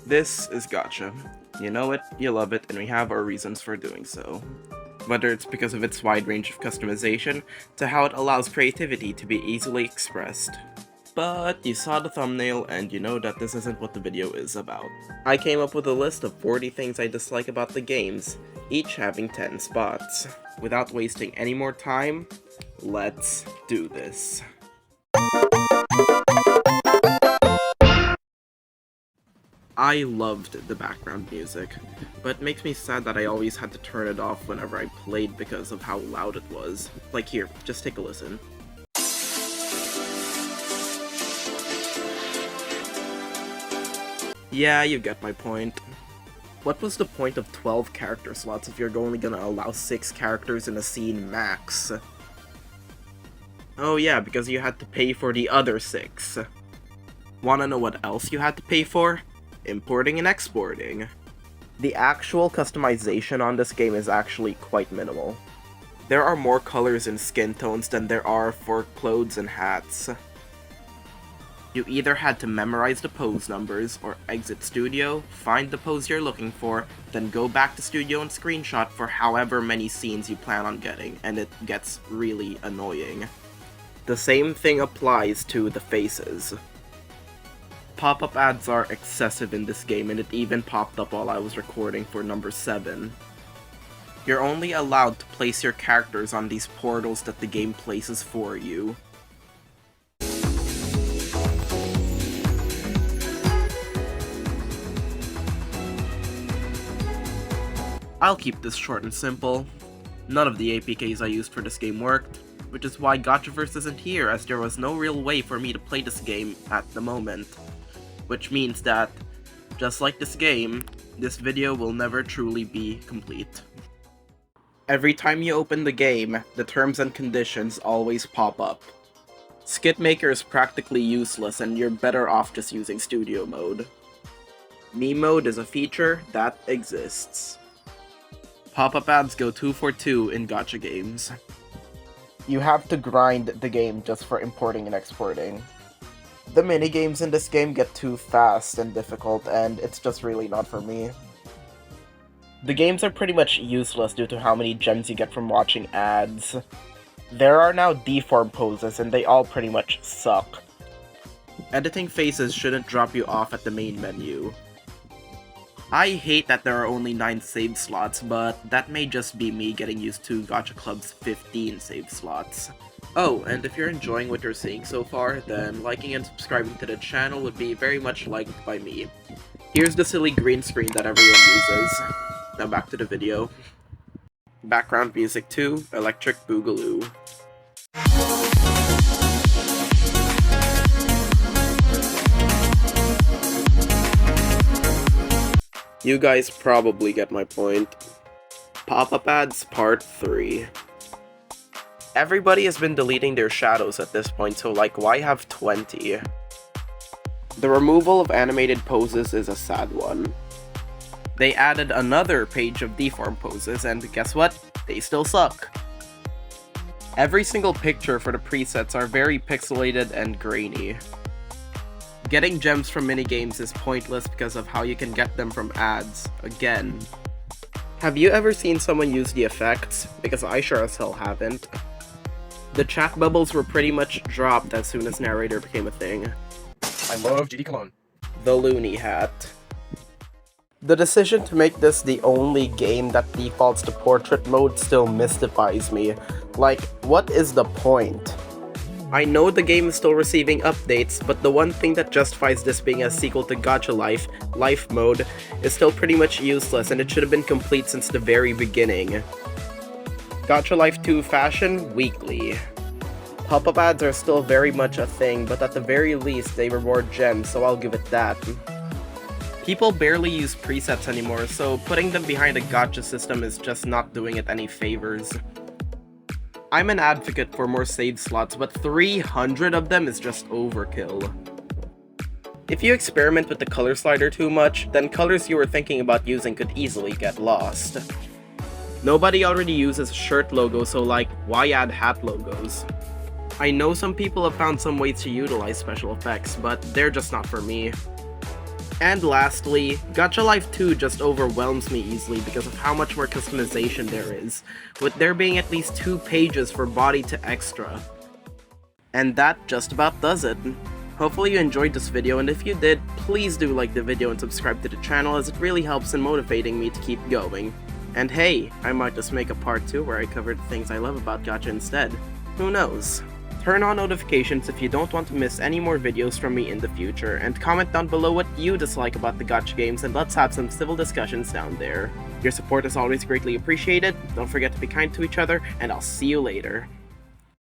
This is Gacha. You know it, you love it, and we have our reasons for doing so. Whether it's because of its wide range of customization, to how it allows creativity to be easily expressed. But you saw the thumbnail and you know that this isn't what the video is about. I came up with a list of 40 things I dislike about the games, each having 10 spots. Without wasting any more time, let's do this. I loved the background music, but it makes me sad that I always had to turn it off whenever I played because of how loud it was. Like here, just take a listen. Yeah, you get my point. What was the point of 12 character slots if you're only gonna allow 6 characters in a scene max? Oh yeah, because you had to pay for the other 6. Wanna know what else you had to pay for? Importing and exporting. The actual customization on this game is actually quite minimal. There are more colors and skin tones than there are for clothes and hats. You either had to memorize the pose numbers, or exit Studio, find the pose you're looking for, then go back to Studio and screenshot for however many scenes you plan on getting, and it gets really annoying. The same thing applies to the faces. Pop-up ads are excessive in this game, and it even popped up while I was recording for number 7. You're only allowed to place your characters on these portals that the game places for you. I'll keep this short and simple. None of the APKs I used for this game worked, which is why GachaVerse isn't here, as there was no real way for me to play this game at the moment. Which means that, just like this game, this video will never truly be complete. Every time you open the game, the terms and conditions always pop up. Skit Maker is practically useless and you're better off just using Studio mode. Meme mode is a feature that exists. Pop-up ads go 2 for 2 in Gacha Games. You have to grind the game just for importing and exporting. The minigames in this game get too fast and difficult, and it's just really not for me. The games are pretty much useless due to how many gems you get from watching ads. There are now deform poses, and they all pretty much suck. Editing faces shouldn't drop you off at the main menu. I hate that there are only 9 save slots, but that may just be me getting used to Gacha Club's 15 save slots. Oh, and if you're enjoying what you're seeing so far, then liking and subscribing to the channel would be very much liked by me. Here's the silly green screen that everyone uses. Now back to the video. Background music 2, Electric Boogaloo. You guys probably get my point. Pop-up ads part 3. Everybody has been deleting their shadows at this point, so like, why have 20? The removal of animated poses is a sad one. They added another page of deform poses, and guess what? They still suck. Every single picture for the presets are very pixelated and grainy. Getting gems from minigames is pointless because of how you can get them from ads, again. Have you ever seen someone use the effects? Because I sure as hell haven't. The chat bubbles were pretty much dropped as soon as narrator became a thing. I love GD Cologne. The loony hat. The decision to make this the only game that defaults to portrait mode still mystifies me. Like, what is the point? I know the game is still receiving updates, but the one thing that justifies this being a sequel to Gacha Life, Life mode, is still pretty much useless, and it should have been complete since the very beginning. Gacha Life 2 fashion, weekly. Pop-up ads are still very much a thing, but at the very least they reward gems, so I'll give it that. People barely use presets anymore, so putting them behind a gacha system is just not doing it any favors. I'm an advocate for more save slots, but 300 of them is just overkill. If you experiment with the color slider too much, then colors you were thinking about using could easily get lost. Nobody already uses shirt logos, so like, why add hat logos? I know some people have found some ways to utilize special effects, but they're just not for me. And lastly, Gacha Life 2 just overwhelms me easily because of how much more customization there is, with there being at least 2 pages for body to extra. And that just about does it. Hopefully you enjoyed this video, and if you did, please do like the video and subscribe to the channel as it really helps in motivating me to keep going. And hey, I might just make a part 2 where I cover the things I love about Gacha instead. Who knows? Turn on notifications if you don't want to miss any more videos from me in the future, and comment down below what you dislike about the Gacha games, and let's have some civil discussions down there. Your support is always greatly appreciated, don't forget to be kind to each other, and I'll see you later.